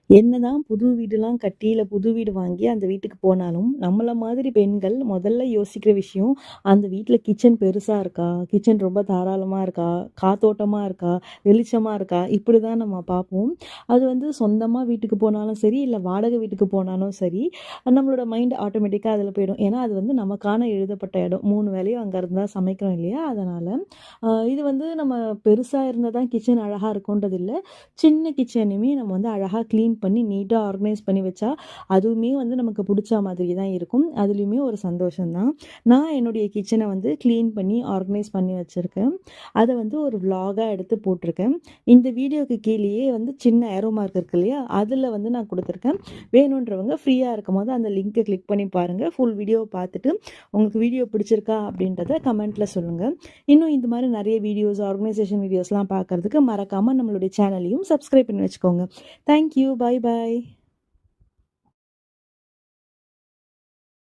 என்னதான் புது வீடுலாம் கட்டி, இல்ல புது வீடு வாங்கி அந்த வீட்டுக்கு போனாலும், நம்மள மாதிரி பெண்கள் முதல்ல யோசிக்கிற விஷயம், அந்த வீட்ல கிச்சன் பெருசா இருக்கா? கிச்சன் ரொம்ப தாராளமா இருக்கா? காத்தோட்டமா இருக்கா? வெளிச்சமா இருக்கா? இப்படிதான் நம்ம பார்ப்போம். அது வந்து சொந்தமா வீட்டுக்கு போனாலும் சரி, இல்ல வாடகை வீட்டுக்கு போனாலும் சரி, நம்மளோட மைண்ட் ஆட்டோமேட்டிக்கா அதில போயிடும். ஏன்னா, அது வந்து நமக்கான எழுதப்பட்ட இடம். 3 வேளையும் அங்க இருந்து தான் சமைக்கிறோம் இல்லையா? அதனால, இது வந்து நம்ம பெருசா இருந்தா தான் கிச்சன் அழகா இருக்கும்ன்றது இல்ல. சின்ன கிச்சனையுமே நம்ம வந்து அழகா கிளீன் பண்ணி நீட்டா ஆர்கனைஸ் பண்ணி வச்சா, அதுவுமே வந்து நமக்கு புடிச்ச மாதிரி தான் இருக்கும். அதுலயுமே ஒரு சந்தோஷம் தான். நான் என்னுடைய கிச்சன வந்து கிளீன் பண்ணி ஆர்கனைஸ் பண்ணி வச்சிருக்கேன். அத வந்து ஒரு விளாகா எடுத்து போட்டிருக்கேன். இந்த வீடியோக்கு கீழயே வந்து சின்ன ஏரோ மார்க் இருக்கு இல்லையா? அதுல வந்து நான் குடுத்துருக்கேன். வேணுன்றவங்க ஃப்ரீயா இருக்கும்போது அந்த லிங்க்க கிளிக் பண்ணி பாருங்க. ஃபுல் வீடியோவ பார்த்துட்டு, உங்களுக்கு வீடியோ பிடிச்சிருக்கா அப்படின்றத கமெண்ட்ல சொல்லுங்க. இன்னும் இந்த மாரி நெறைய வீடியோஸ், ஆர்கனைசேஷன் வீடியோஸ்லாம் பார்க்கறதுக்கு மறக்காம நம்மளுடைய சேனலையும் சப்ஸ்கிரைப் பண்ணி வச்சுக்கோங்க. Thank you. Bye bye.